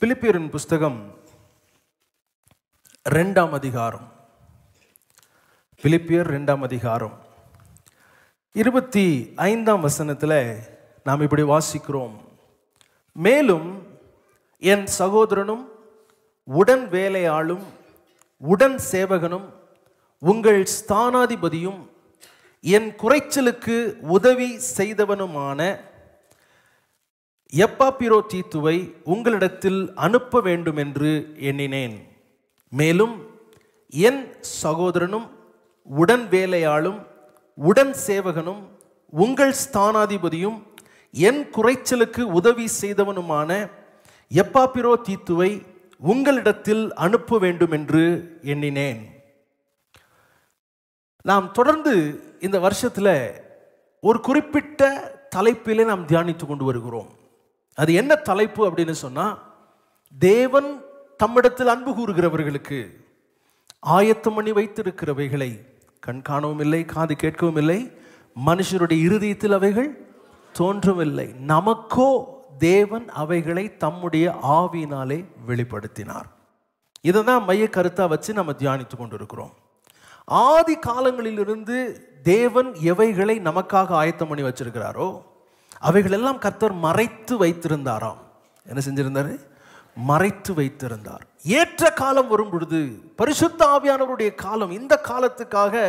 பிலிப்பியரின் புஸ்தகம் 2ஆம் அதிகாரம், பிலிப்பியர் 2ஆம் அதிகாரம் 25ஆம் வசனத்தில் நாம் இப்படி வாசிக்கிறோம். மேலும் என் சகோதரனும் உடன் வேலையாளும் உடன் சேவகனும் உங்கள் ஸ்தானாதிபதியும் என் குறைச்சலுக்கு உதவி செய்தவனுமான எப்பாப்பிரோதீத்துவை உங்களிடத்தில் அனுப்ப வேண்டும் என்று எண்ணினேன். மேலும் என் சகோதரனும் உடன் வேலையாளும் உடன் சேவகனும் உங்கள் ஸ்தானாதிபதியும் என் குறைச்சலுக்கு உதவி செய்தவனுமான எப்பாப்பிரோதீத்துவை உங்களிடத்தில் அனுப்ப வேண்டும் என்று எண்ணினேன். நாம் தொடர்ந்து இந்த வருஷத்தில் ஒரு குறிப்பிட்ட தலைப்பிலே நாம் தியானித்து கொண்டு வருகிறோம். அது என்ன தலைப்பு அப்படின்னு சொன்னால், தேவன் தம்மிடத்தில் அன்பு கூறுகிறவர்களுக்கு ஆயத்தம் பண்ணி வைத்திருக்கிறவைகளை கண் காணவும் இல்லை, காது கேட்கவும் இல்லை, மனுஷருடைய இருதயத்தில் அவைகள் தோன்றவில்லை, நமக்கோ தேவன் அவைகளை தம்முடைய ஆவியினாலே வெளிப்படுத்தினார். இதை தான் மைய கருத்தாக வச்சு நம்ம தியானித்து கொண்டிருக்கிறோம். ஆதி காலங்களிலிருந்து தேவன் எவைகளை நமக்காக ஆயத்தம் பண்ணி வச்சிருக்கிறாரோ அவைகளெல்லாம் கர்த்தர் மறைத்து வைத்திருந்தாராம். என்ன செஞ்சிருந்தாரு? மறைத்து வைத்திருந்தார். ஏற்ற காலம் வரும் பொழுது, பரிசுத்த ஆவியானவருடைய காலம், இந்த காலத்துக்காக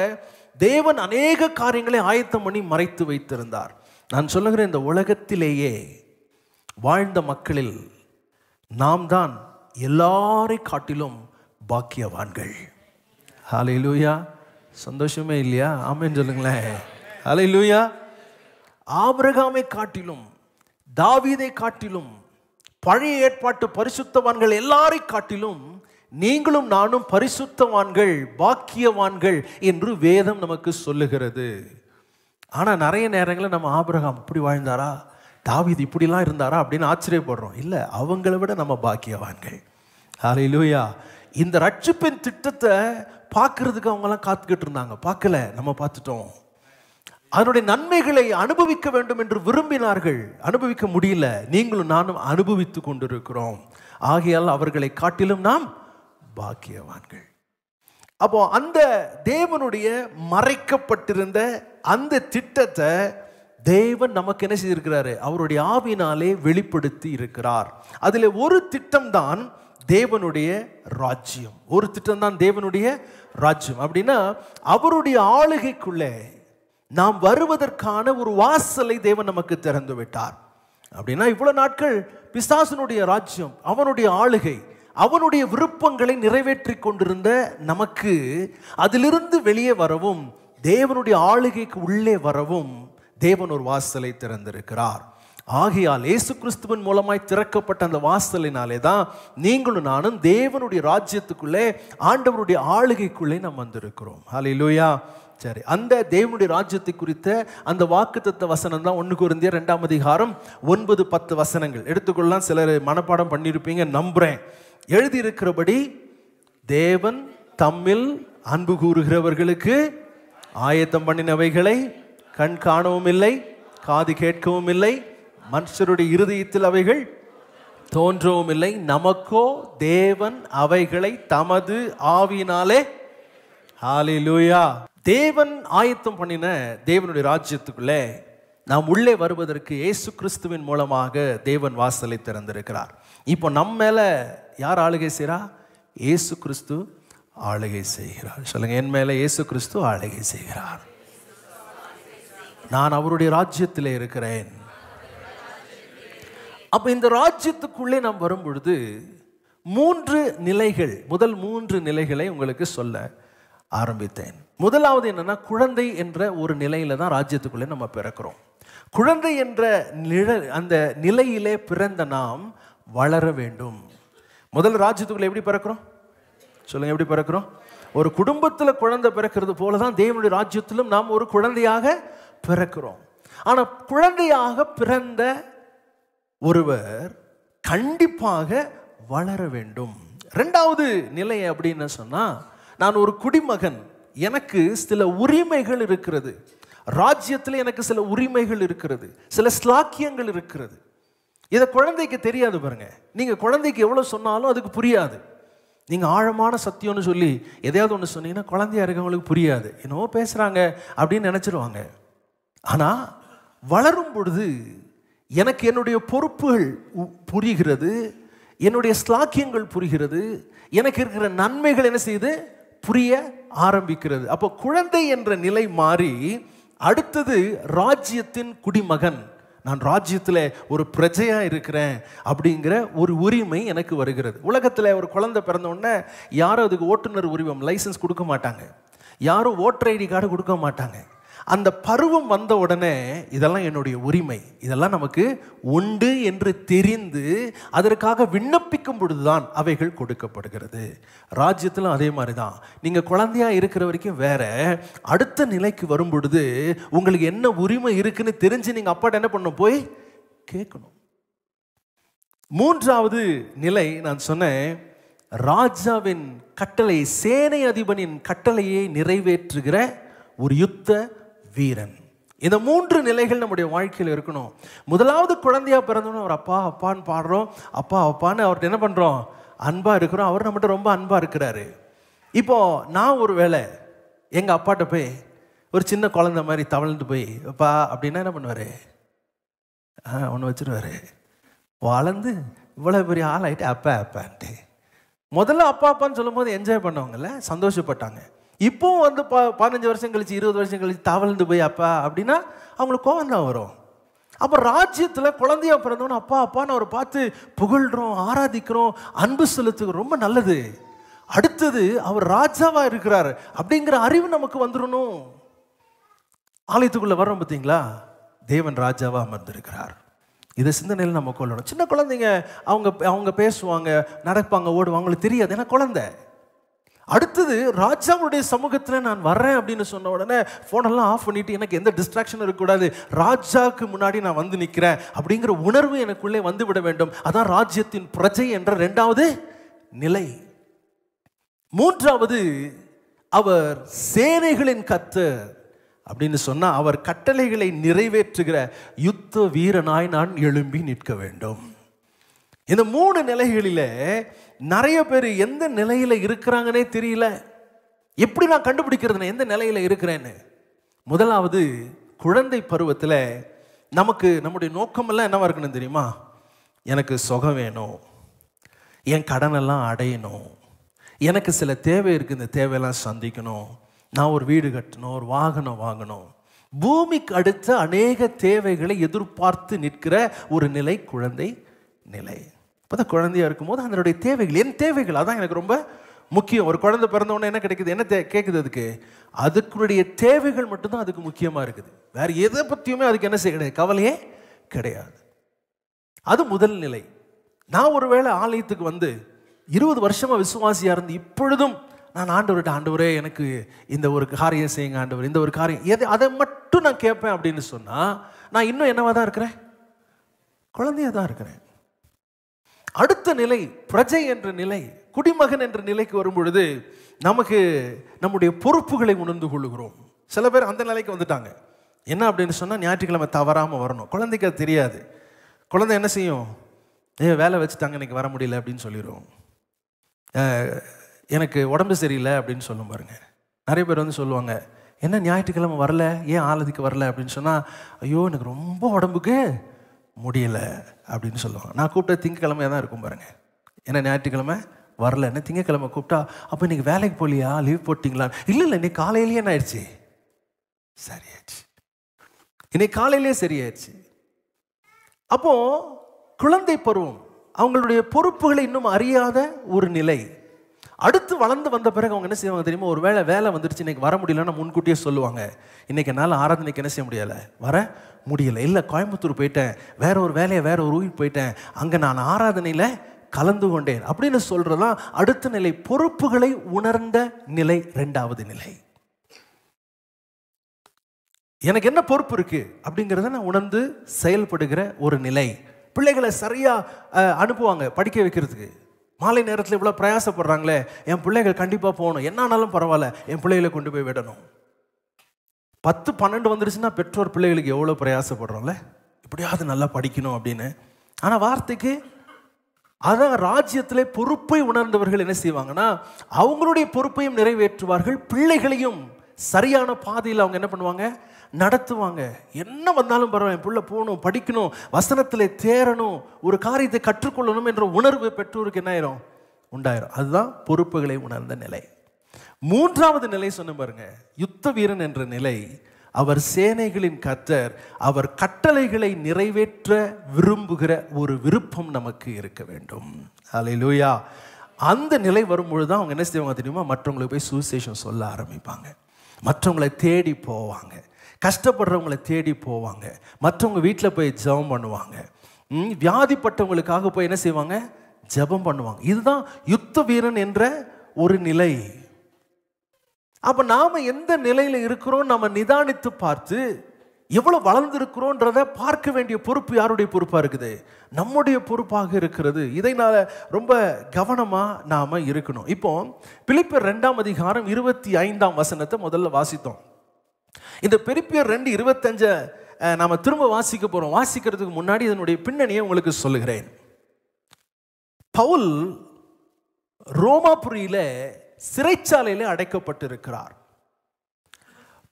தேவன் அநேக காரியங்களை ஆயத்தம் பண்ணி மறைத்து வைத்திருந்தார். நான் சொல்லுகிறேன், இந்த உலகத்திலேயே வாழ்ந்த மக்களில் நாம் தான் எல்லாரை காட்டிலும் பாக்கியவான்கள். ஹல்லேலூயா! சந்தோஷமே இல்லையா? ஆமென் சொல்லுங்களேன். ஹல்லேலூயா! ஆபிரகாமை காட்டிலும், தாவீதை காட்டிலும், பழைய ஏற்பாட்டு பரிசுத்தவான்கள் எல்லாரை காட்டிலும் நீங்களும் நானும் பரிசுத்தவான்கள், பாக்கியவான்கள் என்று வேதம் நமக்கு சொல்லுகிறது. ஆனால் நிறைய நேரங்களில் நம்ம ஆபிரகாம் இப்படி வாழ்ந்தாரா, தாவீது இப்படிலாம் இருந்தாரா அப்படின்னு ஆச்சரியப்படுறோம். இல்லை, அவங்கள விட நம்ம பாக்கியவான்கள். ஹல்லேலூயா! இந்த ரட்சிப்பின் திட்டத்தை பார்க்கறதுக்கு அவங்கெல்லாம் காத்துக்கிட்டு இருந்தாங்க. பார்க்கல, நம்ம பார்த்துட்டோம். அதனுடைய நன்மைகளை அனுபவிக்க வேண்டும் என்று விரும்பினார்கள், அனுபவிக்க முடியல. நீங்களும் நானும் அனுபவித்து கொண்டிருக்கிறோம். ஆகையால் அவர்களை காட்டிலும் நாம் பாக்கியவான்கள். அப்போ அந்த தேவனுடைய மறைக்கப்பட்டிருந்த அந்த திட்டத்தை தேவன் நமக்கு என்ன செய்திருக்கிறாரு? அவருடைய ஆவியினாலே வெளிப்படுத்தி இருக்கிறார். அதில் ஒரு திட்டம் தான் தேவனுடைய ராஜ்யம். ஒரு திட்டம் தான் தேவனுடைய ராஜ்யம். அப்படின்னா அவருடைய ஆளுகைக்குள்ளே நாம் வருவதற்கான ஒரு வாசலை தேவன் நமக்கு திறந்து விட்டார். அப்படின்னா இவ்வளவு நாட்கள் பிசாசனுடைய ராஜ்யம், அவனுடைய ஆளுகை, அவனுடைய விருப்பங்களை நிறைவேற்றி கொண்டிருந்த நமக்கு அதிலிருந்து வெளியே வரவும், தேவனுடைய ஆளுகைக்கு உள்ளே வரவும் தேவன் ஒரு வாசலை திறந்திருக்கிறார். ஆகையால் இயேசு கிறிஸ்துவின் மூலமாய் திறக்கப்பட்ட அந்த வாசலினாலே தான் நீங்களும் நானும் தேவனுடைய ராஜ்யத்துக்குள்ளே, ஆண்டவருடைய ஆளுகைக்குள்ளே நாம் வந்திருக்கிறோம். ஹல்லேலூயா! சரி, அந்த தேவனுடைய ராஜ்யத்தை குறித்த அந்த வாக்குத்தத்த வசனம் தான் 1 கொரிந்தியர் 2ஆம் அதிகாரம் 9-10 வசனங்கள். எடுத்துக்கொள்ளலாம். சிலர் மனப்பாடம் பண்ணியிருப்பீங்க நம்புறேன். எழுதியிருக்கிறபடி, தேவன் தம்மில் அன்பு கூறுகிறவர்களுக்கு ஆயத்தம் பண்ணினவைகளை கண் காணவும் இல்லை, காது கேட்கவும் இல்லை, மனுஷருடைய இருதயத்தில் அவைகள் தோன்றவும் இல்லை, நமக்கோ தேவன் அவைகளை தமது ஆவியினாலே, ஹல்லேலூயா, தேவன் ஆயத்தம் பண்ணின தேவனுடைய ராஜ்யத்துக்குள்ளே நாம் உள்ளே வருவதற்கு இயேசு கிறிஸ்துவின் மூலமாக தேவன் வாசலை திறந்திருக்கிறார். இப்போ நம்ம மேல யார் ஆளுகை செய்கிறா? இயேசு கிறிஸ்து ஆளுகை செய்கிறார். சொல்லுங்க, என் மேல இயேசு கிறிஸ்து ஆளுகை செய்கிறார். நான் அவருடைய ராஜ்யத்திலே இருக்கிறேன். அப்ப இந்த ராஜ்யத்துக்குள்ளே நாம் வரும் பொழுது 3 நிலைகள், முதல் 3 நிலைகளை உங்களுக்கு சொல்ல ஆரம்பித்தேன். முதலாவது என்னன்னா, குழந்தை என்ற ஒரு நிலையில தான் ராஜ்யத்துக்குள்ளே நம்ம பிறக்கிறோம். குழந்தை என்ற அந்த நிலையிலே பிறந்த நாம் வளர வேண்டும். முதல் ராஜ்யத்துக்குள்ளே எப்படி பிறக்கிறோம்? சொல்லுங்க, எப்படி பிறக்கிறோம்? ஒரு குடும்பத்தில் குழந்தை பிறக்கிறது போலதான் தேவனுடைய ராஜ்யத்திலும் நாம் ஒரு குழந்தையாக பிறக்கிறோம். ஆனா குழந்தையாக பிறந்த ஒருவர் கண்டிப்பாக வளர வேண்டும். 2வது நிலை அப்படின்னு சொன்னா, நான் ஒரு குடிமகன், எனக்கு சில உரிமைகள் இருக்கிறது, ராஜ்யத்தில் எனக்கு சில உரிமைகள் இருக்கிறது, சில ஸ்லாக்கியங்கள் இருக்கிறது. இதை குழந்தைக்கு தெரியாது பாருங்க. நீங்கள் குழந்தைக்கு எவ்வளோ சொன்னாலும் அதுக்கு புரியாது. நீங்கள் ஆழமான சத்தியம்னு சொல்லி எதையாவது ஒன்று சொன்னீங்கன்னா குழந்தையா இருக்கவங்களுக்கு புரியாது. என்னவோ பேசுகிறாங்க அப்படின்னு நினச்சிருவாங்க. ஆனால் வளரும் பொழுது எனக்கு என்னுடைய பொறுப்புகள் புரிகிறது, என்னுடைய ஸ்லாக்கியங்கள் புரிகிறது, எனக்கு இருக்கிற நன்மைகள் என்ன செய்யுது புரிய ஆரம்பிக்கிறது. அப்போ குழந்தை என்ற நிலை மாறி அடுத்தது ராஜ்யத்தின் குடிமகன், நான் ராஜ்யத்தில் ஒரு பிரஜையாக இருக்கிறேன் அப்படிங்கிற ஒரு உரிமை எனக்கு வருகிறது. உலகத்தில் ஒரு குழந்தை பிறந்த உடனே யாரும் அதுக்கு ஓட்டுநர் உரிமம் லைசன்ஸ் கொடுக்க மாட்டாங்க, யாரும் ஓட்டர் ஐடி கார்டு கொடுக்க மாட்டாங்க. அந்த பருவம் வந்த உடனே இதெல்லாம் என்னுடைய உரிமை, இதெல்லாம் நமக்கு உண்டு என்று தெரிந்து அதற்காக விண்ணப்பிக்கும் பொழுதுதான் அவைகள் கொடுக்கப்படுகிறது. ராஜ்யத்திலும் அதே மாதிரி தான். நீங்கள் குழந்தையா இருக்கிற வரைக்கும் வேற, அடுத்த நிலைக்கு வரும் பொழுது உங்களுக்கு என்ன உரிமை இருக்குன்னு தெரிஞ்சு நீங்கள் அப்பாட்ட என்ன பண்ணணும், போய் கேட்கணும். மூன்றாவது நிலை நான் சொன்னேன், ராஜாவின் கட்டளை, சேனை அதிபனின் கட்டளையை நிறைவேற்றுகிற ஒரு யுத்த வீரன். இந்த மூன்று நிலைகள் நம்முடைய வாழ்க்கையில் இருக்கணும். முதலாவது குழந்தையா பிறந்தோன்னு அவர் அப்பா அப்பான்னு பாடுறோம், அப்பா அப்பான்னு அவர்கிட்ட என்ன பண்ணுறோம், அன்பாக இருக்கிறோம். அவர் நம்மகிட்ட ரொம்ப அன்பாக இருக்கிறாரு. இப்போ நான் ஒரு வேளை எங்கள் அப்பாட்ட போய் ஒரு சின்ன குழந்தை மாதிரி தவழ்ந்து போய் அப்பா அப்படின்னா என்ன பண்ணுவார், ஒன்று வச்சுருவார். வளர்ந்து இவ்வளோ பெரிய ஆள் ஆகிட்டு அப்பா அப்பான்ட்டு. முதல்ல அப்பா அப்பான்னு சொல்லும் போது என்ஜாய் பண்ணவங்கல்ல, சந்தோஷப்பட்டாங்க. இப்போவும் வந்து 15 வருஷம் கழிச்சு 20 வருஷம் கழிச்சு தவழ்ந்து போய் அப்பா அப்படின்னா அவங்களுக்கு கோவம் தான் வரும். அப்போ ராஜ்யத்தில் குழந்தையா பிறந்தோன்னு அப்பா அப்பான்னு அவரை பார்த்து புகழ்கிறோம், ஆராதிக்கிறோம், அன்பு செலுத்துகிறோம், ரொம்ப நல்லது. அடுத்தது அவர் ராஜாவா இருக்கிறார் அப்படிங்கிற அறிவு நமக்கு வந்துடணும். ஆலயத்துக்குள்ள வர்றோம் பார்த்தீங்களா, தேவன் ராஜாவா அமர்ந்திருக்கிறார். இதை சிந்தனையில் நம்ம கொள்ளணும். சின்ன குழந்தைங்க அவங்க பேசுவாங்க, நடப்பாங்க, ஓடுவாங்க, அவங்களுக்கு தெரியாது, ஏன்னா குழந்தை. அடுத்தது ராஜாவுடைய சமூகத்தில் நான் வர்றேன் அப்படின்னு சொன்ன உடனே ஃபோனெல்லாம் ஆஃப் பண்ணிட்டு எனக்கு எந்த டிஸ்ட்ராக்ஷனும் இருக்கக்கூடாது, ராஜாவுக்கு முன்னாடி நான் வந்து நிற்கிறேன் அப்படிங்கிற உணர்வு எனக்குள்ளே வந்து விட வேண்டும். அதான் ராஜ்யத்தின் பிரஜை என்ற இரண்டாவது நிலை. மூன்றாவது, அவர் சேனைகளின் கர்த்தர் அப்படின்னு சொன்னா அவர் கட்டளைகளை நிறைவேற்றுகிற யுத்த வீரனாய் நான் எழும்பி நிற்க வேண்டும். இந்த மூணு நிலைகளில நிறைய பேர் எந்த நிலையில இருக்கிறாங்கன்னே தெரியல. எப்படி நான் கண்டுபிடிக்கிறது எந்த நிலையில இருக்கிறேன்னு? முதலாவது, குழந்தை பருவத்தில் நமக்கு நம்முடைய நோக்கமெல்லாம் என்னவா இருக்கணும் தெரியுமா? எனக்கு சுகம் வேணும், என் கடனெல்லாம் அடையணும், எனக்கு சில தேவை இருக்குது, இந்த தேவையெல்லாம் சந்திக்கணும், நான் ஒரு வீடு கட்டணும், ஒரு வாகனம் வாங்கணும். பூமிக்கு அடுத்த அநேக தேவைகளை எதிர்பார்த்து நிற்கிற ஒரு நிலை குழந்தை நிலை. இப்போ குழந்தையா இருக்கும்போது அதனுடைய தேவைகள், என் தேவைகள் அதான் எனக்கு ரொம்ப முக்கியம். ஒரு குழந்தை பிறந்தவொடனே என்ன கிடைக்குது, என்ன கேட்குது, அதுக்குடைய தேவைகள் மட்டும்தான் அதுக்கு முக்கியமாக இருக்குது. வேற எதை பற்றியுமே அதுக்கு என்ன செய்ய கிடையாது, கவலையே கிடையாது. அது முதல் நிலை. நான் ஒருவேளை ஆலயத்துக்கு வந்து 20 வருஷமாக விசுவாசியாக இருந்து இப்பொழுதும் நான் ஆண்டவர்கிட்ட, ஆண்டவரே எனக்கு இந்த ஒரு காரியம் செய்யுங்க ஆண்டவர், இந்த ஒரு காரியம் எது, அதை மட்டும் நான் கேட்பேன் அப்படின்னு சொன்னால் நான் இன்னும் என்னவா தான் இருக்கிறேன், குழந்தையாக தான் இருக்கிறேன். அடுத்த நிலை பிரஜை என்ற நிலை, குடிமகன் என்ற நிலைக்கு வரும் பொழுது நமக்கு நம்முடைய பொறுப்புகளை உணர்ந்து கொள்ளுகிறோம். சில பேர் அந்த நிலைக்கு வந்துட்டாங்க. என்ன அப்படின்னு சொன்னால் ஞாயிற்றுக்கிழமை தவறாமல் வரணும். குழந்தைக்கு அது தெரியாது. குழந்தை என்ன செய்யும், வேலை வச்சுட்டாங்க இன்னைக்கு வர முடியல அப்படின்னு சொல்லிடுவோம். எனக்கு உடம்பு சரியில்லை அப்படின்னு சொல்லும் பாருங்க. நிறைய பேர் வந்து சொல்லுவாங்க, என்ன ஞாயிற்றுக்கிழமை வரல, ஏன் ஆலயத்துக்கு வரல அப்படின்னு சொன்னால், ஐயோ எனக்கு ரொம்ப உடம்புக்கு முடியலை அப்படின்னு சொல்லுவாங்க. நான் கூப்பிட்ட திங்கக்கிழமையாக தான் இருக்கும் பாருங்க. ஏன்னா ஞாயிற்றுக்கிழமை வரல, என்ன திங்கக்கிழமை கூப்பிட்டா அப்போ இன்னைக்கு வேலைக்கு போகலையா, லீவ் போட்டிங்களா? இல்லை இன்னைக்கு காலையிலேயே என்ன ஆயிடுச்சு, சரியாயிடுச்சு, இன்னைக்கு காலையிலேயே சரியாயிடுச்சு. அப்போ குழந்தை பருவம், அவங்களுடைய பொறுப்புகளை இன்னும் அறியாத ஒரு நிலை. அடுத்து வளர்ந்து வந்த பிறகு அவங்க என்ன செய்வாங்க தெரியுமா, ஒரு வேலை வந்துடுச்சு, இன்னைக்கு வர முடியலன்னா முன்கூட்டியே சொல்லுவாங்க, இன்னைக்கு என்னால் ஆராதனைக்கு என்ன செய்ய முடியலை, வர முடியலை, இல்லை கோயம்புத்தூர் போயிட்டேன், வேற ஒரு வேலையை வேற ஒரு ஊருக்கு போயிட்டேன், அங்கே நான் ஆராதனையில் கலந்து கொண்டேன் அப்படின்னு சொல்றதான் அடுத்த நிலை. பொறுப்புகளை உணர்ந்த நிலை இரண்டாவது நிலை. எனக்கு என்ன பொறுப்பு இருக்கு அப்படிங்கிறத நான் உணர்ந்து செயல்படுகிற ஒரு நிலை. பிள்ளைகளை சரியா அனுப்புவாங்க படிக்க வைக்கிறதுக்கு. மாலை நேரத்தில் இவ்வளோ பிரயாசப்படுறாங்களே, என் பிள்ளைகள் கண்டிப்பாக போகணும், என்னானாலும் பரவாயில்ல என் பிள்ளைகளை கொண்டு போய் விடணும். 10-12 வந்துருச்சுன்னா பெற்றோர் பிள்ளைகளுக்கு எவ்வளோ பிரயாசப்படுறோம்ல, இப்படியாவது நல்லா படிக்கணும் அப்படின்னு. ஆனால் வார்த்தைக்கு அதான் ராஜ்யத்திலே பொறுப்பை உணர்ந்தவர்கள் என்ன செய்வாங்கன்னா அவங்களுடைய பொறுப்பையும் நிறைவேற்றுவார்கள், பிள்ளைகளையும் சரியான பாதையில் அவங்க என்ன பண்ணுவாங்க, நடத்துவாங்க. என்ன வந்தாலும் பரவாயில்ல, என் பிள்ளை போகணும், படிக்கணும், வசனத்தில் தேரணும், ஒரு காரியத்தை கற்றுக்கொள்ளணும் என்ற உணர்வு பெற்றோருக்கு என்ன ஆயிரும், உண்டாயிரும். அதுதான் பொறுப்புகளை உணர்ந்த நிலை. மூன்றாவது நிலை சொன்ன பாருங்க, யுத்த வீரன் என்ற நிலை. அவர் சேனைகளின் கர்த்தர், அவர் கட்டளைகளை நிறைவேற்ற விரும்புகிற ஒரு விருப்பம் நமக்கு இருக்க வேண்டும். அல்லேலூயா. அந்த நிலை வரும்பொழுது அவங்க என்ன செய்வாங்க தெரியுமா, மற்றவங்களுக்கு போய் சுவிசேஷம் சொல்ல ஆரம்பிப்பாங்க, மற்றவங்களை தேடி போவாங்க, கஷ்டப்படுறவங்களை தேடி போவாங்க, மற்றவங்க வீட்டில் போய் ஜெபம் பண்ணுவாங்க, வியாதிப்பட்டவங்களுக்காக போய் என்ன செய்வாங்க, ஜெபம் பண்ணுவாங்க. இதுதான் யுத்த வீரன் என்ற ஒரு நிலை. அப்ப நாம எந்த நிலையில இருக்கிறோம் நம்ம நிதானித்து பார்த்து எவ்வளவு வளர்ந்திருக்கிறோன்றத பார்க்க வேண்டிய பொறுப்பு யாருடைய பொறுப்பா இருக்குது, நம்முடைய பொறுப்பாக இருக்கிறது. இதனால ரொம்ப கவனமா நாம இருக்கணும். இப்போ பிலிப்பியர் 2ஆம் அதிகாரம் 25ஆம் வசனத்தை முதல்ல வாசித்தோம். இந்த பிலிப்பியர் 2:25 நாம திரும்ப வாசிக்க போறோம். வாசிக்கிறதுக்கு முன்னாடி இதனுடைய பின்னணியை உங்களுக்கு சொல்லுகிறேன். பவுல் ரோமாபுரியில சிறைச்சாலையில அடைக்கப்பட்டிருக்கிறார்.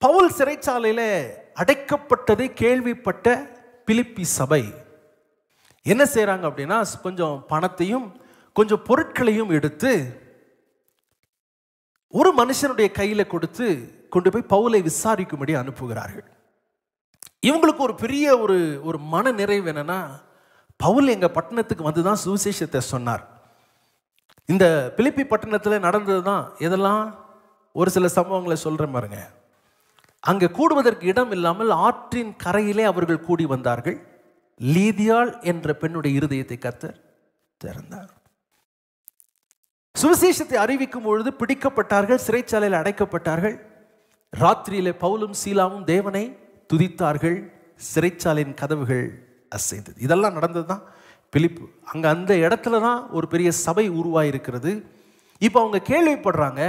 பவுல் சிறைச்சாலையில அடைக்கப்பட்டதை கேள்விப்பட்ட பிலிப்பி சபை என்ன செய்யறாங்க அப்படின்னா, கொஞ்சம் பணத்தையும் கொஞ்சம் பொருட்களையும் எடுத்து ஒரு மனுஷனுடைய கையில கொடுத்து கொண்டு போய் பவுலை விசாரிக்கும்படி அனுப்புகிறார்கள். இவங்களுக்கு ஒரு பெரிய ஒரு மன நிறைவு என்னன்னா, பவுல் எங்க பட்டணத்துக்கு வந்துதான் சுவிசேஷத்தை சொன்னார். இந்த பிலிப்பி பட்டணத்தில் நடந்தது தான் இதெல்லாம். ஒரு சில சம்பவங்களை சொல்கிறேன் பாருங்க. அங்கே கூடுவதற்கு இடம் இல்லாமல் ஆற்றின் கரையிலே அவர்கள் கூடி வந்தார்கள். லீதியாள் என்ற பெண்ணுடைய இருதயத்தை கர்த்தர் திறந்தார். சுவிசேஷத்தை அறிவிக்கும் பொழுது பிடிக்கப்பட்டார்கள், சிறைச்சாலையில் அடைக்கப்பட்டார்கள். ராத்திரியிலே பவுலும் சீலாவும் தேவனை துதித்தார்கள், சிறைச்சாலையின் கதவுகள் அசைந்தது. இதெல்லாம் நடந்தது தான் பிலிப்பு. அங்கே அந்த இடத்துல தான் ஒரு பெரிய சபை உருவாயிருக்கிறது. இப்போ அவங்க கேள்விப்படுறாங்க,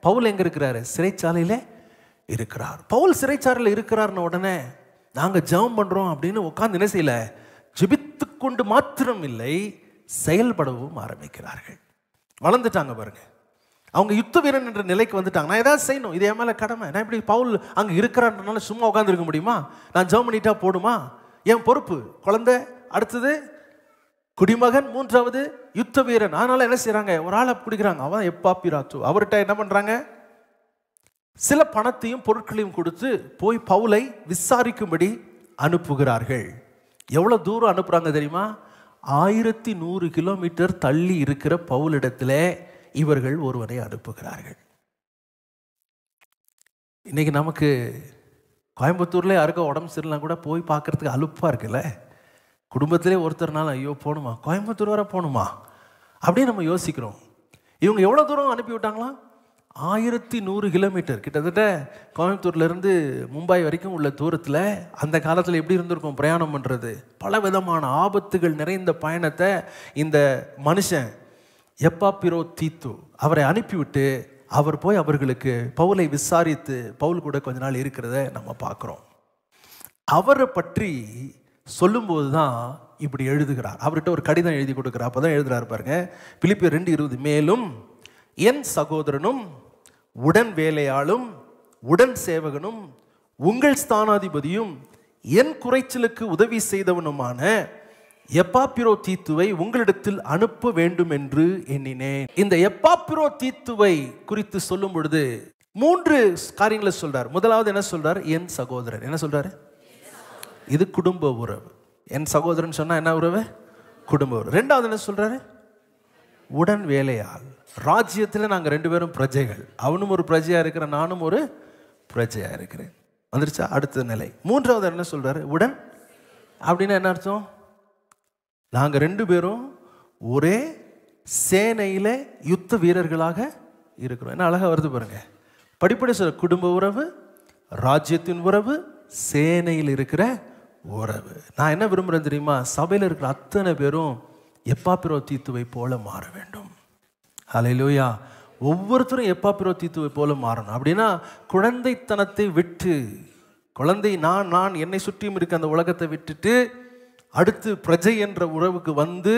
பவுல் எங்கே இருக்கிறாரு, சிறைச்சாலையில் இருக்கிறார். பவுல் சிறைச்சாலையில் இருக்கிறார்னு உடனே நாங்கள் ஜெபம் பண்ணுறோம் அப்படின்னு உட்காந்து என்ன செய்யல, ஜெபித்து கொண்டு மாத்திரம் இல்லை, செயல்படவும் ஆரம்பிக்கிறார்கள். வளர்ந்துட்டாங்க பாருங்க. அவங்க யுத்த வீரன் என்ற நிலைக்கு வந்துட்டாங்க. நான் ஏதாவது செய்யணும், இது என் மேலே கடமை. நான் இப்படி பவுல் அங்கே இருக்கிறான்றனால சும்மா உட்காந்துருக்க முடியுமா, நான் ஜெபம் பண்ணிட்டா போடுமா, என் பொறுப்பு. குழந்தை, அடுத்தது குடிமகன், மூன்றாவது யுத்த வீரன். அதனால என்ன செய்யறாங்க, ஒரு ஆளை பிடிக்கிறாங்க, அவன் எப்பாப்பிராத்து. அவர்கிட்ட என்ன பண்றாங்க, சில பணத்தையும் பொருட்களையும் கொடுத்து போய் பவுலை விசாரிக்கும்படி அனுப்புகிறார்கள். எவ்வளவு தூரம் அனுப்புறாங்க தெரியுமா, 1100 கிலோமீட்டர் தள்ளி இருக்கிற பவுலிடத்துல இவர்கள் ஒருவரை அனுப்புகிறார்கள். இன்னைக்கு நமக்கு கோயம்புத்தூர்ல யாருக்கோ உடம்பு சரியில்லைனா கூட போய் பார்க்கறதுக்கு அலுப்பா இருக்குல்ல. குடும்பத்திலே ஒருத்தர்னால ஐயோ போகணுமா, கோயம்புத்தூர் வர போகணுமா அப்படின்னு நம்ம யோசிக்கிறோம். இவங்க எவ்வளோ தூரம் அனுப்பி விட்டாங்களா, 1100 கிலோமீட்டர். கிட்டத்தட்ட கோயம்புத்தூர்லேருந்து மும்பை வரைக்கும் உள்ள தூரத்தில் அந்த காலத்தில் எப்படி இருந்திருக்கும் பிரயாணம் பண்ணுறது. பல விதமான ஆபத்துகள் நிறைந்த பயணத்தை இந்த மனுஷன் எப்பாப்பிரோதீத்து அவரை அனுப்பிவிட்டு அவர் போய் அவர்களுக்கு பவுலை விசாரித்து பவுல் கூட கொஞ்ச நாள் இருக்கிறத நம்ம பார்க்குறோம். அவரை பற்றி சொல்லும்போது தான் இப்படி எழுதுகிறார். அவர்கிட்ட ஒரு கடிதம் எழுதி கொடுக்குறார். அப்போ தான் எழுதுறாரு பாருங்க, பிலிப்பியர் 2:20, மேலும் என் சகோதரனும் உடன் வேலையாளும் உடன் சேவகனும் உங்கள் ஸ்தானாதிபதியும் என் குறைச்சலுக்கு உதவி செய்தவனுமான எப்பாப்பிரோதீத்துவை உங்களிடத்தில் அனுப்ப வேண்டும் என்று எண்ணினேன். இந்த எப்பாப்பிரோதீத்துவை குறித்து சொல்லும் பொழுது 3 காரியங்களை சொல்றார். முதலாவது என்ன சொல்றார், என் சகோதரன். என்ன சொல்றாரு, இது குடும்ப உறவு. என் சகோதரன் சொன்னா என்ன உறவு, குடும்ப உறவு. ரெண்டாவது என்ன சொல்றாரு, உடன் வேலையாள். ராஜ்யத்தில் நாங்கள் 2 பேரும் பிரஜைகள். அவனும் ஒரு பிரஜையா இருக்கிறேன், நானும் ஒரு பிரஜையா இருக்கிறேன். வந்துருச்சா அடுத்த நிலை. மூன்றாவது என்ன சொல்றாரு, உடன். அப்படின்னா என்ன அர்த்தம், நாங்கள் 2 பேரும் ஒரே சேனையில யுத்த வீரர்களாக இருக்கிறோம். என்ன அழகா வருது பாருங்க. படிப்படி சொல்ற, குடும்ப உறவு, ராஜ்யத்தின் உறவு, சேனையில் இருக்கிற உறவு. நான் என்ன விரும்புறேன் தெரியுமா, சபையில் இருக்கிற அத்தனை பேரும் எப்பாப்பிரோதீத்துவை போல மாற வேண்டும். ஹல்லேலூயா. ஒவ்வொருத்தரும் எப்பாப்பிரோதீத்துவை போல மாறணும். அப்படின்னா குழந்தைத்தனத்தை விட்டு, குழந்தை நான் என்னை சுற்றியும் இருக்க அந்த உலகத்தை விட்டுட்டு அடுத்து பிரஜை என்ற உறவுக்கு வந்து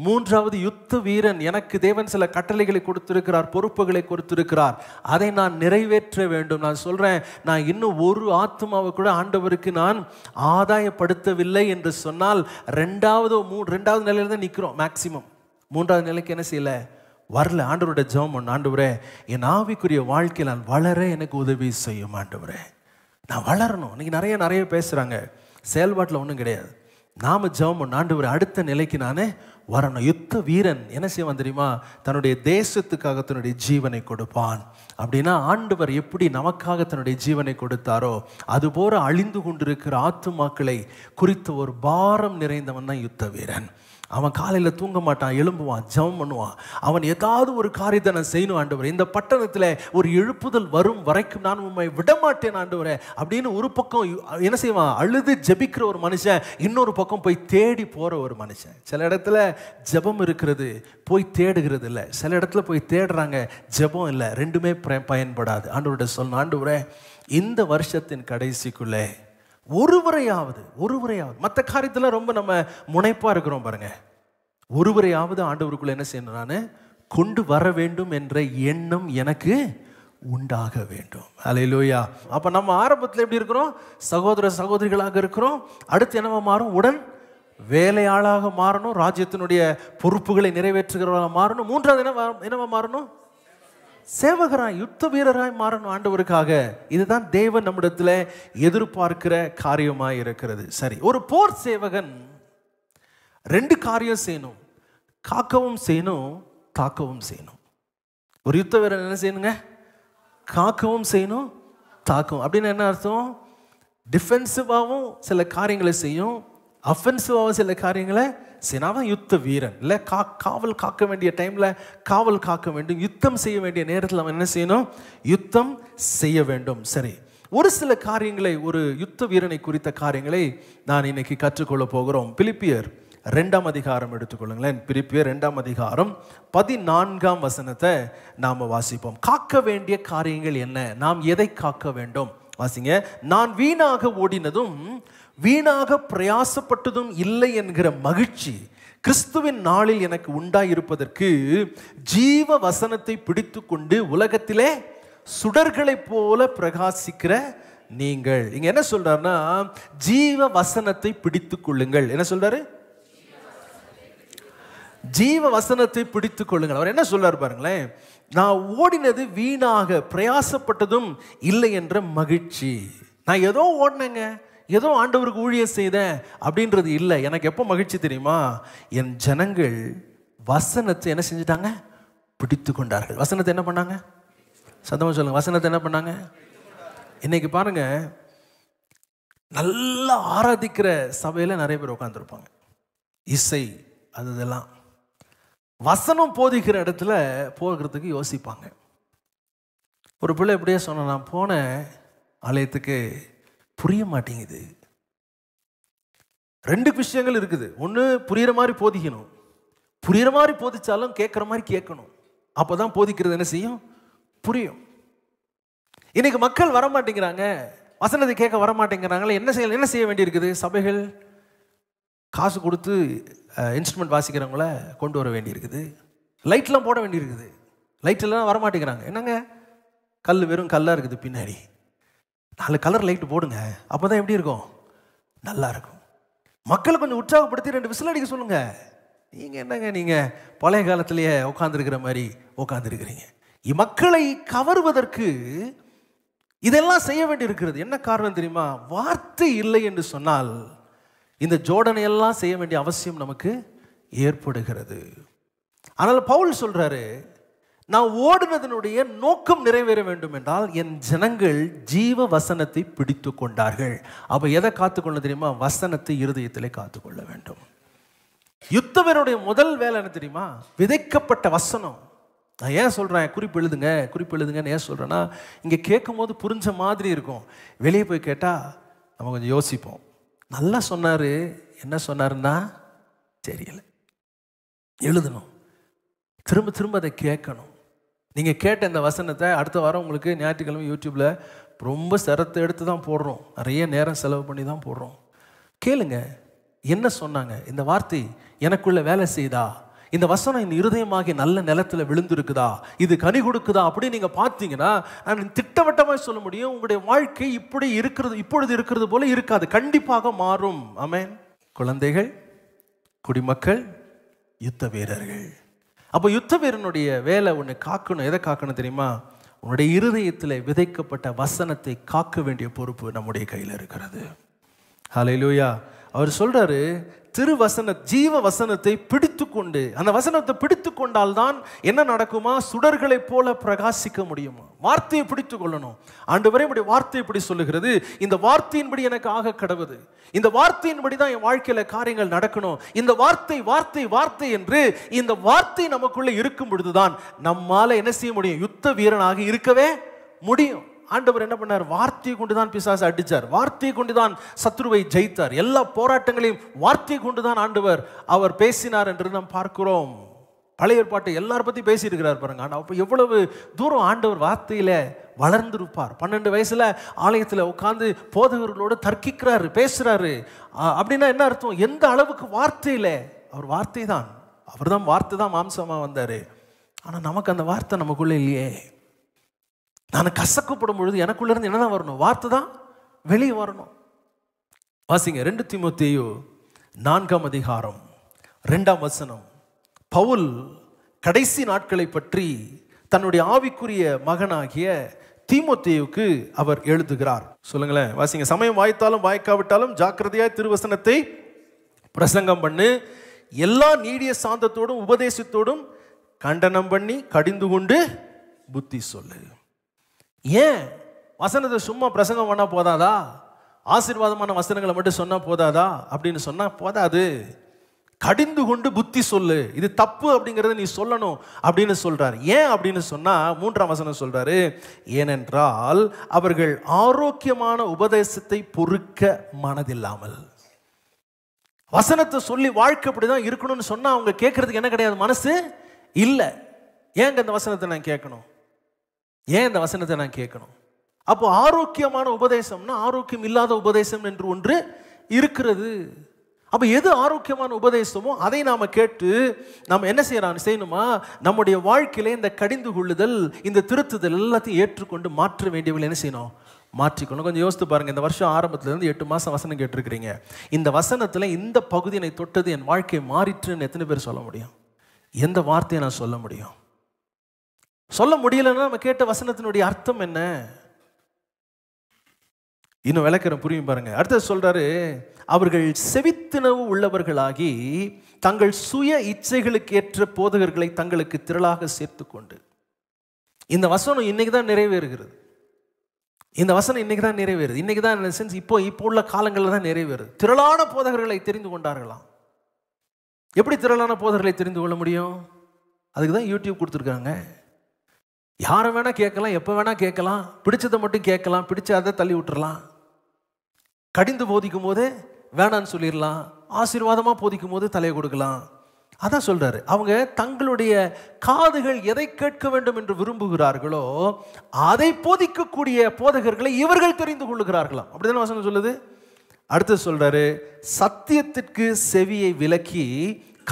மூன்றாவது யுத்த வீரன். எனக்கு தேவன் சில கட்டளைகளை கொடுத்திருக்கிறார், பொறுப்புகளை கொடுத்திருக்கிறார், அதை நான் நிறைவேற்ற வேண்டும். நான் சொல்றேன், நான் இன்னும் ஒரு ஆத்மாவை கூட ஆண்டவருக்கு நான் ஆதாயப்படுத்தவில்லை என்று சொன்னால் ரெண்டாவது நிலையில தான் நிற்கிறோம். மேக்சிமம் மூன்றாவது நிலைக்கு என்ன செய்யல, வரல. ஆண்டவருடைய ஜெபம் பண்ண, ஆண்டவரே என் ஆவிக்குரிய வாழ்க்கையில் நான் வளர எனக்கு உதவி செய்யும் ஆண்டவரே, நான் வளரணும். இன்னைக்கு நிறைய பேசுறாங்க, செயல்பாட்டில் ஒன்றும் கிடையாது. நாம ஜெபம் பண்ண, ஆண்டவரே அடுத்த நிலைக்கு நானே வரணும். யுத்த வீரன் என்ன செய்வான் தெரியுமா, தன்னுடைய தேசத்துக்காக தன்னுடைய ஜீவனை கொடுப்பான். அப்படின்னா ஆண்டவர் எப்படி நமக்காக தன்னுடைய ஜீவனை கொடுத்தாரோ அதுபோல அழிந்து கொண்டிருக்கிற ஆத்துமாக்களை குறித்த ஒரு பாரம் நிறைந்தவன் தான் யுத்த வீரன். அவன் காலையில் தூங்க மாட்டான், எழும்புவான், ஜெபம் பண்ணுவான். அவன் ஏதாவது ஒரு காரியத்தை நான் செய்யணும் ஆண்டவரே, இந்த பட்டணத்தில் ஒரு எழுப்புதல் வரும் வரைக்கும் நான் உண்மை விடமாட்டேன் ஆண்டவரே அப்படின்னு ஒரு பக்கம் என்ன செய்வான், அழுது ஜெபிக்கிற ஒரு மனுஷன், இன்னொரு பக்கம் போய் தேடி போகிற ஒரு மனுஷன். சில இடத்துல ஜெபம் இருக்கிறது, போய் தேடுகிறது இல்லை. சில இடத்துல போய் தேடுறாங்க, ஜெபம் இல்லை. ரெண்டுமே பயன்படாது. ஆண்டவர்கிட்ட சொல்லணும், ஆண்டவரே இந்த வருஷத்தின் கடைசிக்குள்ளே ஒருவரையாவது மற்ற காரியத்தில் ரொம்ப நம்ம முனைப்பாக இருக்கிறோம் பாருங்க, ஒருவரையாவது ஆண்டவருக்குள்ள என்ன செய்யணும், நான் கொண்டு வர வேண்டும் என்ற எண்ணம் எனக்கு உண்டாக வேண்டும். அல்லேலூயா. அப்போ நம்ம ஆரம்பத்தில் எப்படி இருக்கிறோம், சகோதர சகோதரிகளாக இருக்கிறோம். அடுத்து என்னவா மாறும், உடன் வேலையாளாக மாறணும், ராஜ்யத்தினுடைய பொறுப்புகளை நிறைவேற்றுகிறவர்களாக மாறணும். மூன்றாவது என்னவா மாறணும், சேவகராய் யுத்த வீரராய் மாறணும் ஆண்டவருக்காக. இதுதான் தேவன் நம்மிடத்தில் எதிர்பார்க்கிற காரியமாய் இருக்கிறது. சரி, ஒரு போர் சேவகன் ரெண்டு காரியம் செய்யணும், காக்கவும் செய்யணும், தாக்கவும் செய்யணும். ஒரு யுத்த வீரன் என்ன செய்யணுங்க, காக்கவும் செய்யணும், தாக்கவும். அப்படின்னு என்ன அர்த்தம், டிஃபென்சிவாகவும் சில காரியங்களை செய்யும், அஃபென்சிவாகவும் சில காரியங்களை செய்யணும். யுத்த வீரன் இல்லை, காவல் காக்க வேண்டிய டைமில் காவல் காக்க வேண்டும், யுத்தம் செய்ய வேண்டிய நேரத்தில் அவன் என்ன செய்யணும், யுத்தம் செய்ய வேண்டும். சரி, ஒரு சில காரியங்களை, ஒரு யுத்த வீரனை குறித்த காரியங்களை நான் இன்னைக்கு கற்றுக்கொள்ள போகிறோம். பிலிப்பியர் 2ஆம் அதிகாரம் எடுத்துக்கொள்ளுங்களேன். பிலிப்பியர் 2ஆம் அதிகாரம் 14ஆம் வசனத்தை நாம் வாசிப்போம். காக்க வேண்டிய காரியங்கள் என்ன, நாம் எதை காக்க வேண்டும், வாசிங்க. நான் வீணாக ஓடினதும் வீணாக பிரயாசப்பட்டதும் இல்லை என்கிற மகிழ்ச்சி கிறிஸ்துவின் நாளில் எனக்கு உண்டாயிருப்பதற்கு ஜீவ வசனத்தை பிடித்து கொண்டு உலகத்திலே சுடர்களை போல பிரகாசிக்கிற நீங்கள். இங்க என்ன சொல்றாருன்னா, ஜீவ வசனத்தை பிடித்து கொள்ளுங்கள். என்ன சொல்றாரு, ஜீவ வசனத்தை பிடித்துக் கொள்ளுங்கள். அவர் என்ன சொல்றாரு பாருங்களேன், நான் ஓடினது வீணாக பிரயாசப்பட்டதும் இல்லை என்ற மகிழ்ச்சி. நான் ஏதோ ஓடினேங்க, ஏதோ ஆண்டவருக்கு ஊழியம் செய்தேன் அப்படின்றது இல்லை. எனக்கு எப்போ மகிழ்ச்சி தெரியுமா, என் ஜனங்கள் வசனத்தை என்ன செஞ்சிட்டாங்க, பிடித்து கொண்டார்கள். வசனத்தை என்ன பண்ணாங்க, சத்தமா சொல்லுங்க, வசனத்தை என்ன பண்ணாங்க. இன்னைக்கு பாருங்க, நல்லா ஆராதிக்கிற சபையில் நிறைய பேர் உட்காந்துருப்பாங்க, இசை அதெல்லாம். வசனம் போதிக்கிற இடத்துல போகிறதுக்கு யோசிப்பாங்க. ஒரு பிள்ளை எப்படியே சொன்ன, நான் போன ஆலயத்துக்கு புரிய மாட்டேங்குது. ரெண்டு விஷயங்கள் இருக்குது. ஒன்று, புரிகிற மாதிரி போதிக்கணும், புரிகிற மாதிரி போதிச்சாலும் கேட்குற மாதிரி கேட்கணும். அப்போதான் போதிக்கிறது என்ன செய்யும், புரியும். இன்னைக்கு மக்கள் வரமாட்டேங்கிறாங்க, வசனத்தை கேட்க வரமாட்டேங்கிறாங்களே, என்ன செய்ய வேண்டியிருக்குது, சபைகள் காசு கொடுத்து இன்ஸ்ட்ருமெண்ட் வாசிக்கிறவங்கள கொண்டு வர வேண்டியிருக்குது, லைட்லாம் போட வேண்டியிருக்குது. லைட்டெல்லாம் வரமாட்டேங்கிறாங்க. என்னங்க, கல் வெறும் கல்லாக இருக்குது, பின்னாடி 4 கலர் லைட்டு போடுங்க, அப்போ தான் எப்படி இருக்கும், நல்லா இருக்கும். மக்களை கொஞ்சம் உற்சாகப்படுத்தி 2 விசில் அடிக்க சொல்லுங்க. நீங்கள் என்னங்க, நீங்கள் பழைய காலத்திலேயே உட்காந்துருக்கிற மாதிரி உட்காந்துருக்கிறீங்க. மக்களை கவர்வதற்கு இதெல்லாம் செய்ய வேண்டி இருக்கிறது. என்ன காரணம் தெரியுமா, வார்த்தை இல்லை என்று சொன்னால் இந்த ஜோடனையெல்லாம் செய்ய வேண்டிய அவசியம் நமக்கு ஏற்படுகிறது. ஆனால் பவுல் சொல்றாரு, நான் ஓடுனதனுடைய நோக்கம் நிறைவேற வேண்டும் என்றால் என் ஜனங்கள் ஜீவ வசனத்தை பிடித்து கொண்டார்கள். அப்ப எதை காத்துக்கொள்ள தெரியுமா, வசனத்தை இருதயத்திலே காத்துக்கொள்ள வேண்டும். யுத்தவனுடைய முதல் வேலை என்ன தெரியுமா, விதைக்கப்பட்ட வசனம். நான் ஏன் சொல்றேன் குறிப்பு எழுதுங்கன்னு ஏன் சொல்றேன்னா, இங்க கேட்கும் போது புரிஞ்ச மாதிரி இருக்கும், வெளியே போய் கேட்டா நம்ம கொஞ்சம் யோசிப்போம். நல்லா சொன்னாரு, என்ன சொன்னாருன்னா தெரியல. எழுதணும், திரும்ப திரும்ப அதை கேட்கணும். நீங்கள் கேட்ட இந்த வசனத்தை அடுத்த வாரம் உங்களுக்கு ஞாயிற்றுக்கிழமை யூடியூப்பில் ரொம்ப சிரத்தை எடுத்து தான் போடுறோம், நிறைய நேரம் செலவு பண்ணி தான் போடுறோம். கேளுங்க, என்ன சொன்னாங்க? இந்த வார்த்தை எனக்குள்ள வேலை செய்தா, இந்த வசனம் இந்த இருதயமாகி நல்ல நிலத்துல விழுந்திருக்குதா, இது கனி கொடுக்குதா அப்படின்னு நீங்க பார்த்தீங்கன்னா, நான் திட்டவட்டமாக சொல்ல முடியும், உங்களுடைய வாழ்க்கை இப்படி இருக்கிறது, இப்பொழுது இருக்கிறது போல இருக்காது, கண்டிப்பாக மாறும். ஆமென். குழந்தைகள், குடிமக்கள், யுத்த வீரர்கள். அப்போ யுத்த வீரனுடைய வேலை ஒன்று காக்கணும். எதை காக்கணும் தெரியுமா? உன்னுடைய இருதயத்தில் விதைக்கப்பட்ட வசனத்தை காக்க வேண்டிய பொறுப்பு நம்முடைய கையில் இருக்கிறது. ஹல்லேலூயா. அவர் சொல்றாரு, திருவசன ஜீவ வசனத்தை பிடித்து கொண்டு, அந்த வசனத்தை பிடித்து கொண்டால் தான் என்ன நடக்குமா? சுடர்களை போல பிரகாசிக்க முடியுமா? வார்த்தையை பிடித்து கொள்ளணும். ஆண்டவரே உம்முடைய வார்த்தை இப்படி சொல்லுகிறது, இந்த வார்த்தையின்படி எனக்கு ஆக கடவுது, இந்த வார்த்தையின்படி தான் என் வாழ்க்கையில காரியங்கள் நடக்கணும், இந்த வார்த்தை வார்த்தை வார்த்தை என்று இந்த வார்த்தை நமக்குள்ள இருக்கும் பொழுதுதான் நம்மால என்ன செய்ய முடியும்? யுத்த வீரனாக இருக்கவே முடியும். ஆண்டவர் என்ன பண்ணார்? வார்த்தையை கொண்டுதான் பிசாசை அடிச்சார், வார்த்தையை கொண்டுதான் சத்துருவை ஜெயித்தார். எல்லா போராட்டங்களையும் வார்த்தையை கொண்டுதான் ஆண்டவர் அவர் பேசினார் என்று நாம் பார்க்கிறோம். பழைய ஏற்பாட்டை எல்லாரும் பத்தி பேசியிருக்கிறார் பாருங்க. அப்போ எவ்வளவு தூரம் ஆண்டவர் வார்த்தையில வளர்ந்திருப்பார். 12 வயசுல ஆலயத்தில் உட்கார்ந்து போதகர்களோடு தர்க்கிக்கிறாரு, பேசுறாரு. அப்படின்னா என்ன அர்த்தம்? எந்த அளவுக்கு வார்த்தையில அவர் வார்த்தை தான், அவர் தான் வார்த்தை தான் மாம்சமா வந்தாரு. ஆனா நமக்கு அந்த வார்த்தை நமக்குள்ள இல்லையே. நான் கசக்கப்படும் பொழுது எனக்குள்ள இருந்து என்னதான் வரணும்? வார்த்தை தான் வெளியே வரணும். வாசிங்க 2 தீமோத்தேயு 4ஆம் அதிகாரம் 2ஆம் வசனம். பவுல் கடைசி நாட்களை பற்றி தன்னுடைய ஆவிக்குரிய மகனாகிய தீமோத்தேயுக்கு அவர் எழுதுகிறார். சொல்லுங்களேன், வாசிங்க. சமயம் வாய்த்தாலும் வாய்க்காவிட்டாலும் ஜாக்கிரதையாய் திருவசனத்தை பிரசங்கம் பண்ணு, எல்லா நீடிய சாந்தத்தோடும் உபதேசத்தோடும் கண்டனம் பண்ணி கடிந்து கொண்டு புத்தி சொல்லு. ஏன் வசனத்தை சும்மா பிரசங்கம் பண்ணா போதாதா? ஆசீர்வாதமான வசனங்களை மட்டும் சொன்னா போதாதா? அப்படின்னு சொன்னா போதாது. கடிந்து கொண்டு புத்தி சொல்லு, இது தப்பு அப்படிங்கறத நீ சொல்லணும் அப்படின்னு சொல்றாரு. ஏன் அப்படின்னு சொன்னா 3ஆம் வசனம் சொல்றாரு, ஏனென்றால் அவர்கள் ஆரோக்கியமான உபதேசத்தை பொறுக்க மனதில்லாமல். வசனத்தை சொல்லி வாழ்க்கை அப்படிதான் இருக்கணும்னு சொன்னா அவங்க கேட்கறதுக்கு என்ன கிடையாது? மனசு இல்லை. ஏங்க இந்த வசனத்தை நான் கேட்கணும்? ஏன் இந்த வசனத்தை நான் கேட்கணும்? அப்போ ஆரோக்கியமான உபதேசம்னா ஆரோக்கியம் இல்லாத உபதேசம் என்று ஒன்று இருக்கிறது. அப்போ எது ஆரோக்கியமான உபதேசமோ அதை நாம கேட்டு நாம் என்ன செய்யணுமா? நம்முடைய வாழ்க்கையில இந்த கடிந்து கொள்ளுதல், இந்த திருத்துதல் எல்லாத்தையும் ஏற்றுக்கொண்டு மாற்ற வேண்டியவர்கள் என்ன செய்யணும்? மாற்றிக்கணும். கொஞ்சம் யோசித்து பாருங்க. இந்த வருஷம் ஆரம்பத்துல இருந்து 8 மாசம் வசனம் கேட்டிருக்கிறீங்க. இந்த வசனத்துல இந்த பகுதியை தொட்டது என் வாழ்க்கை மாறிற்றுன்னு எத்தனை பேர் சொல்ல முடியும்? எந்த வார்த்தையை நான் சொல்ல முடியும்? சொல்ல முடியலன்னா நம்ம கேட்ட வசனத்தினுடைய அர்த்தம் என்ன? இன்னும் விளக்கிறேன், புரியும் பாருங்க. அடுத்தது சொல்றாரு, அவர்கள் செவித்தினவு உள்ளவர்களாகி தங்கள் சுய இச்சைகளுக்கு ஏற்ற போதகர்களை தங்களுக்கு திரளாக சேர்த்து கொண்டு. இந்த வசனம் இன்னைக்கு தான் நிறைவேறுகிறது. இந்த வசனம் இன்னைக்கு தான் நிறைவேறுது. இன்னைக்கு தான் இப்போ உள்ள காலங்களில் தான் நிறைவேறுது. திரளான போதகர்களை தெரிந்து கொண்டார்களாம். எப்படி திரளான போதகர்களை தெரிந்து கொள்ள முடியும்? அதுக்கு தான் யூடியூப் கொடுத்துருக்காங்க. யாரை வேணா கேட்கலாம், எப்போ வேணா கேட்கலாம், பிடிச்சதை மட்டும் கேட்கலாம், பிடிச்சாத தள்ளி விட்டுறலாம். கடிந்து போதிக்கும் போது வேணான்னு சொல்லிடலாம், ஆசீர்வாதமா போதிக்கும் போது தலையை கொடுக்கலாம். அதான் சொல்றாரு, அவங்க தங்களுடைய காதுகள் எதை கேட்க வேண்டும் என்று விரும்புகிறார்களோ அதை போதிக்கக்கூடிய போதகர்களை இவர்கள் தெரிந்து கொள்ளுகிறார்களாம். அப்படிதானே வசனம் சொல்லுது. அடுத்து சொல்றாரு, சத்தியத்திற்கு செவியை விலக்கி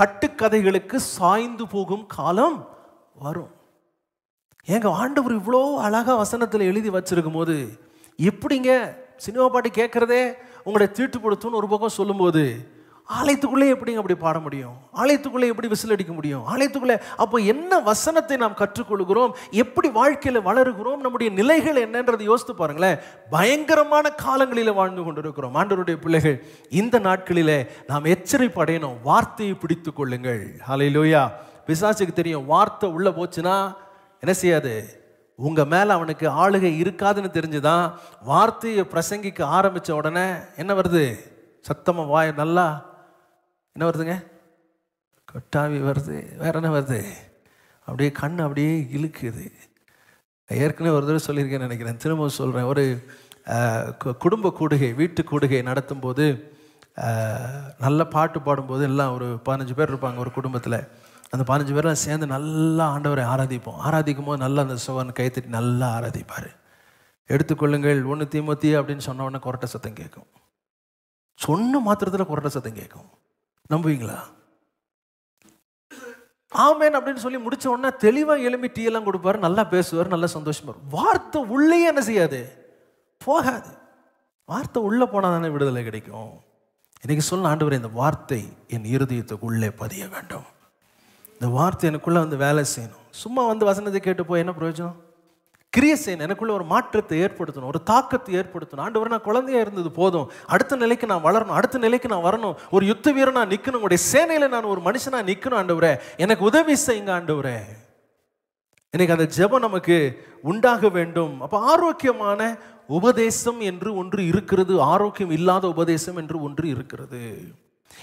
கட்டுக்கதைகளுக்கு சாய்ந்து போகும் காலம் வரும். ஏங்க ஆண்டவர் இவ்வளோ அழகா வசனத்தில் எழுதி வச்சிருக்கும் போது எப்படிங்க சினிமா பாட்டு கேட்கறதே உங்களுடைய தீட்டுப்படுத்தும்னு ஒரு பக்கம் சொல்லும்போது ஆலயத்துக்குள்ளே எப்படிங்க அப்படி பாட முடியும்? ஆலயத்துக்குள்ளே எப்படி விசில் அடிக்க முடியும்? ஆலயத்துக்குள்ளே அப்போ என்ன வசனத்தை நாம் கற்றுக்கொள்கிறோம்? எப்படி வாழ்க்கையில் வளருகிறோம்? நம்முடைய நிலைகள் என்னன்றதை யோசித்து பாருங்களேன். பயங்கரமான காலங்களில் வாழ்ந்து கொண்டிருக்கிறோம். ஆண்டவருடைய பிள்ளைகள், இந்த நாட்களிலே நாம் எச்சரிப்பு அடையணும். வார்த்தையை பிடித்து கொள்ளுங்கள். ஹல்லேலூயா. பிசாசுக்கு தெரியும், வார்த்தை உள்ள போச்சுன்னா என்ன செய்யாது? உங்க மேல அவனுக்கு ஆளுகை இருக்காதுன்னு தெரிஞ்சுதான் வார்த்தையை பிரசங்கிக்க ஆரம்பிச்ச உடனே என்ன வருது? சத்தமா வாய் நல்லா என்ன வருதுங்க? கொட்டாவி வருது. வேற என்ன வருது? அப்படியே கண் அப்படியே இழுக்குது. ஏற்கனவே ஒரு தடவை சொல்லியிருக்கேன்னு நினைக்கிறேன், திரும்ப சொல்றேன். ஒரு குடும்ப கூடுகை, வீட்டு கூடுகை நடத்தும் போது நல்ல பாட்டு பாடும்போது எல்லாம் ஒரு 15 பேர் இருப்பாங்க ஒரு குடும்பத்தில். அந்த 15 பேரெலாம் சேர்ந்து நல்லா ஆண்டவரை ஆராதிப்போம். ஆராதிக்கும் போது நல்லா அந்த சோகன் கைத்தட்டி நல்லா ஆராதிப்பார். எடுத்துக்கொள்ளுங்கள் 1 தீமோத்தேயு அப்படின்னு சொன்ன உடனே கொரட்டை சத்தம் கேட்கும். சொன்ன மாத்திரத்தில் குரட்ட சத்தம் கேட்கும். நம்புவீங்களா? ஆமேன் அப்படின்னு சொல்லி முடிச்ச உடனே தெளிவாக எழும்பி டீ எல்லாம் கொடுப்பாரு, நல்லா பேசுவார், நல்லா சந்தோஷமா இருக்கும். வார்த்தை உள்ளே என்ன செய்யாது, போகாது. வார்த்தை உள்ளே போனால் தானே விடுதலை கிடைக்கும். இன்னைக்கு சொல்ல ஆண்டவரே, இந்த வார்த்தை என் இருதயத்துக்கு உள்ளே பதிய வேண்டும். இந்த வார்த்தை எனக்குள்ளே வந்து வேலை செய்யணும். சும்மா வந்து வசனத்தை கேட்டு போய் என்ன பிரயோஜனம்? கிரியை செய்யணும். எனக்குள்ள ஒரு மாற்றத்தை ஏற்படுத்தணும், ஒரு தாக்கத்தை ஏற்படுத்தணும். ஆண்டவர், நான் குழந்தையா இருந்தது போதும், அடுத்த நிலைக்கு நான் வளரணும், அடுத்த நிலைக்கு நான் வரணும், ஒரு யுத்த வீரனா நிற்கணும், உங்களுடைய சேனையில் நான் ஒரு மனுஷனா நிற்கணும். ஆண்டவரே, எனக்கு உதவி செய்யுங்க ஆண்டவரே. இன்னைக்கு அந்த ஜெபம் நமக்கு உண்டாக வேண்டும். அப்போ ஆரோக்கியமான உபதேசம் என்று ஒன்று இருக்கிறது, ஆரோக்கியம் இல்லாத உபதேசம் என்று ஒன்று இருக்கிறது.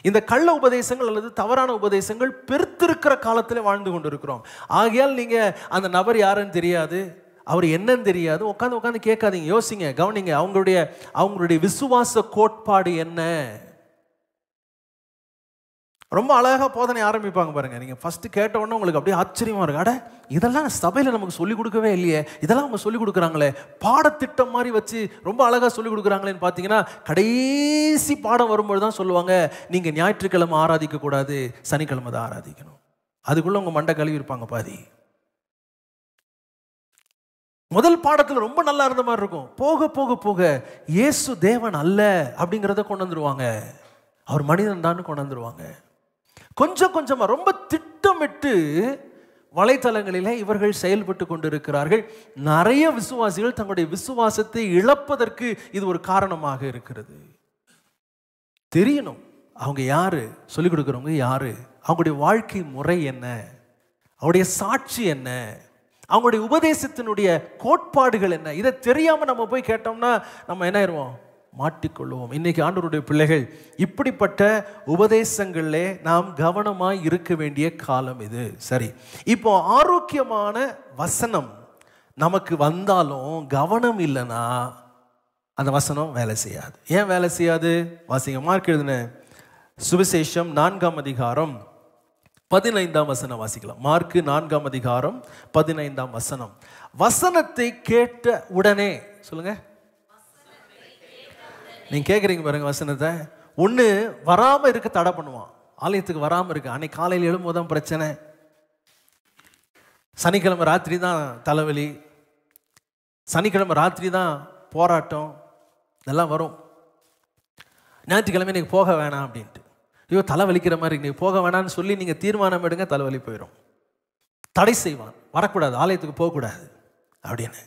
இந்த கள்ள உபதேசங்கள் அல்லது தவறான உபதேசங்கள் பெருத்திருக்கிற காலத்தில் வாழ்ந்து கொண்டிருக்கிறோம். ஆகையால் நீங்க அந்த நபர் யாருன்னு தெரியாது, அவர் என்னன்னு தெரியாது, உட்காந்து கேட்காதீங்க, யோசிங்க, கவனிங்க. அவங்களுடைய விசுவாச கோட்பாடு என்ன? ரொம்ப அழகாக போதனை ஆரம்பிப்பாங்க பாருங்க. நீங்கள் ஃபஸ்ட்டு கேட்ட உடனே உங்களுக்கு அப்படியே ஆச்சரியமாக இருக்கு. அட, இதெல்லாம் சபையில் நமக்கு சொல்லிக் கொடுக்கவே இல்லையே, இதெல்லாம் அவங்க சொல்லிக் கொடுக்குறாங்களே, பாடத்திட்டம் மாதிரி வச்சு ரொம்ப அழகாக சொல்லிக் கொடுக்குறாங்களேன்னு பார்த்தீங்கன்னா, கடைசி பாடம் வரும்போது தான் சொல்லுவாங்க, நீங்கள் ஞாயிற்றுக்கிழமை ஆராதிக்கக்கூடாது, சனிக்கிழமை தான் ஆராதிக்கணும். அதுக்குள்ளே உங்கள் மண்டை கழுவி இருப்பாங்க பாதி. முதல் பாடத்தில் ரொம்ப நல்லா இருந்த மாதிரி இருக்கும். போக போக போக இயேசு தேவன் அல்ல அப்படிங்கிறத கொண்டு வந்துருவாங்க, அவர் மனிதன் தான் கொண்டு வந்துருவாங்க. கொஞ்சம் கொஞ்சமா ரொம்ப திட்டமிட்டு வலைத்தளங்களிலே இவர்கள் செயல்பட்டு கொண்டிருக்கிறார்கள். நிறைய விசுவாசிகள் தங்களுடைய விசுவாசத்தை இழப்பதற்கு இது ஒரு காரணமாக இருக்கிறது. தெரியணும் அவங்க யாரு, சொல்லிக் கொடுக்குறவங்க யாரு, அவங்களுடைய வாழ்க்கை முறை என்ன, அவருடைய சாட்சி என்ன, அவங்களுடைய உபதேசத்தினுடைய கோட்பாடுகள் என்ன. இதை தெரியாம நம்ம போய் கேட்டோம்னா நம்ம என்ன ஆயிடுவோம், மாட்டிக்கொள்வோம். இன்னைக்கு ஆண்டவருடைய பிள்ளைகள், இப்படிப்பட்ட உபதேசங்களே நாம் கவனமாய் இருக்க வேண்டிய காலம் இது. சரி, இப்போ ஆரோக்கியமான வசனம் நமக்கு வந்தாலும் கவனம் இல்லைன்னா அந்த வசனம் வேலை செய்யாது. ஏன் வேலை செய்யாது? வாசிங்க, மார்க் எழுதின சுவிசேஷம் 4ஆம் அதிகாரம் 15ஆம் வசனம் வாசிக்கலாம். மார்க் 4ஆம் அதிகாரம் 15ஆம் வசனம். வசனத்தை கேட்ட உடனே, சொல்லுங்க, நீங்க கேட்குறீங்க பாருங்க வசனத்தை. ஒன்று வராமல் இருக்க தடை பண்ணுவான், ஆலயத்துக்கு வராமல் இருக்கு. அன்னைக்கு காலையில் எழும்போது தான் பிரச்சனை, சனிக்கிழமை ராத்திரி தான் தலைவலி, சனிக்கிழமை ராத்திரி தான் போராட்டம், இதெல்லாம் வரும். ஞாயிற்றுக்கிழமை இன்னைக்கு போக வேணாம் அப்படின்ட்டு, ஐயோ தலை வலிக்கிற மாதிரி இன்னைக்கு போக வேணான்னு சொல்லி நீங்கள் தீர்மானம் எடுங்க, தலைவலி போயிடும். தடை செய்வான், வரக்கூடாது, ஆலயத்துக்கு போகக்கூடாது அப்படின்னு.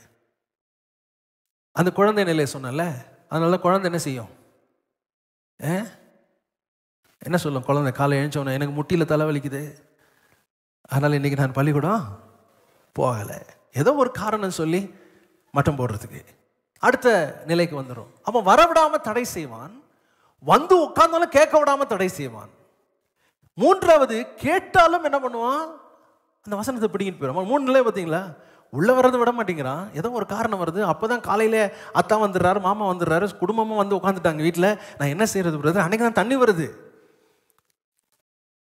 அந்த குழந்தை நிலையை சொன்னல, அதனால குழந்தை என்ன செய்யும், என்ன சொல்லும்? குழந்தை காலை எழுந்தோன்னே எனக்கு முட்டியில் தலைவலிக்குது, அதனால் இன்றைக்கி நான் பள்ளிக்கூடம் போகலை, ஏதோ ஒரு காரணம் சொல்லி மட்டம் போடுறதுக்கு அடுத்த நிலைக்கு வந்துடும். அவன் வரவிடாமல் தடை செய்வான், வந்து உட்கார்ந்தாலும் கேட்க விடாமல் தடை செய்வான். மூன்றாவது, கேட்டாலும் என்ன பண்ணுவான், அந்த வசனத்தை பிடிக்கிட்டு போயிடும். 3 நிலை பார்த்தீங்களா? உள்ளே வர்றது விட மாட்டேங்கிறான், ஏதோ ஒரு காரணம் வருது. அப்போ தான் காலையில் அத்தா வந்துடுறாரு, மாமா வந்துடுறாரு, குடும்பமாக வந்து உட்காந்துட்டாங்க வீட்டில். நான் என்ன செய்யறது பிரதர்? அன்றைக்கி தான் தண்ணி வருது.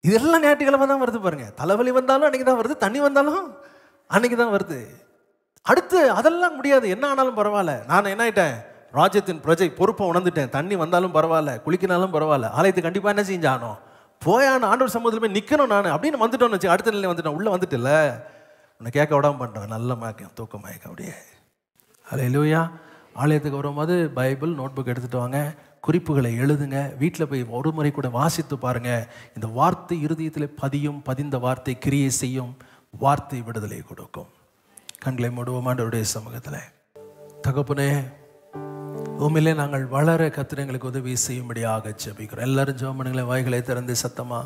இதெல்லாம் ஞாயிற்றுக்கிழமை தான் வருது பாருங்க. தலைவலி வந்தாலும் அன்றைக்கி தான் வருது, தண்ணி வந்தாலும் அன்றைக்கி தான் வருது. அடுத்து அதெல்லாம் முடியாது, என்ன ஆனாலும் பரவாயில்ல, நான் என்ன ஆகிட்டேன், ராஜ்யத்தின் பிரஜை, பொறுப்பை உணர்ந்துட்டேன், தண்ணி வந்தாலும் பரவாயில்ல, குளிக்கினாலும் பரவாயில்ல, ஆலயத்துக்கு கண்டிப்பாக என்ன செஞ்சானோ போயானோ, ஆண்டவர் சமூகத்தில் போய் நிற்கணும் நான் அப்படின்னு வந்துட்டோன்னு வச்சு, அடுத்த நிலையில் வந்துட்டேன், உள்ளே வந்துட்டு இல்லை, உன்னை கேட்க விடாமல் பண்ணுறேன், நல்ல மயக்கம், தூக்க மயக்கம் அப்படியே. அல்லேலூயா. ஆலயத்துக்கு வரும்போது பைபிள் நோட் புக் எடுத்துகிட்டு வாங்க, குறிப்புகளை எழுதுங்க, வீட்டில் போய் ஒரு முறை கூட வாசித்து பாருங்கள். இந்த வார்த்தை இருதயத்தில் பதியும், பதிந்த வார்த்தை கிரியை செய்யும், வார்த்தை விடுதலை கொடுக்கும். கண்களை மூடுவோம் ஆண்டவருடைய சமூகத்தில். தகப்பனே, உண்மையிலே நாங்கள் வளர கர்த்தர் எங்களுக்கு உதவி செய்யும்படியாக ஜெபிக்கிறோம். எல்லாரும் ஜெபம் பண்ணுங்களேன், வாய்களை திறந்து சத்தமா.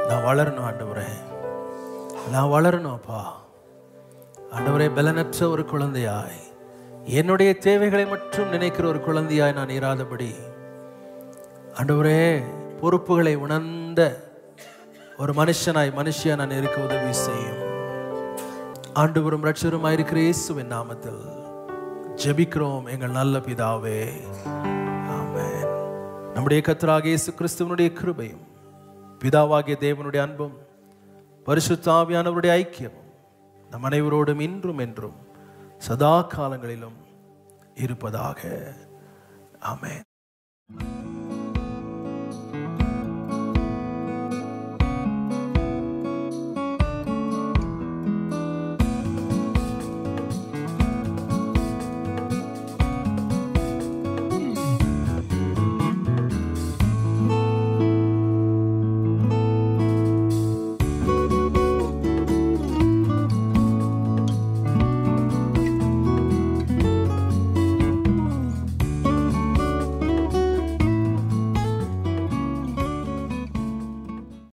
நான் வளரணும் ஆண்டவரே, நான் வளரணும் அப்பா. ஆண்டவரே, பலனற்ற ஒரு குழந்தையாய், என்னுடைய தேவைகளை மட்டும் நினைக்கிற ஒரு குழந்தையாய் நான் இராதபடி, ஆண்டவரே, பொறுப்புகளை உணர்ந்த ஒரு மனுஷியா நான் இருக்க உதவி செய்யும். ஆண்டவரும் இரட்சகருமாய் இருக்கிற இயேசுவின் நாமத்தில் ஜெபிக்கிறோம் எங்கள் நல்ல பிதாவே, ஆமென். நம்முடைய கர்த்தராகிய இயேசு கிறிஸ்துவினுடைய கிருபையும், பிதாவாகிய தேவனுடைய அன்பும், பரிசுத்த ஆவியானவருடைய ஐக்கியமும் நம் அனைவரோடும் இன்றும் என்றும் சதா காலங்களிலும் இருப்பதாக. ஆமென்.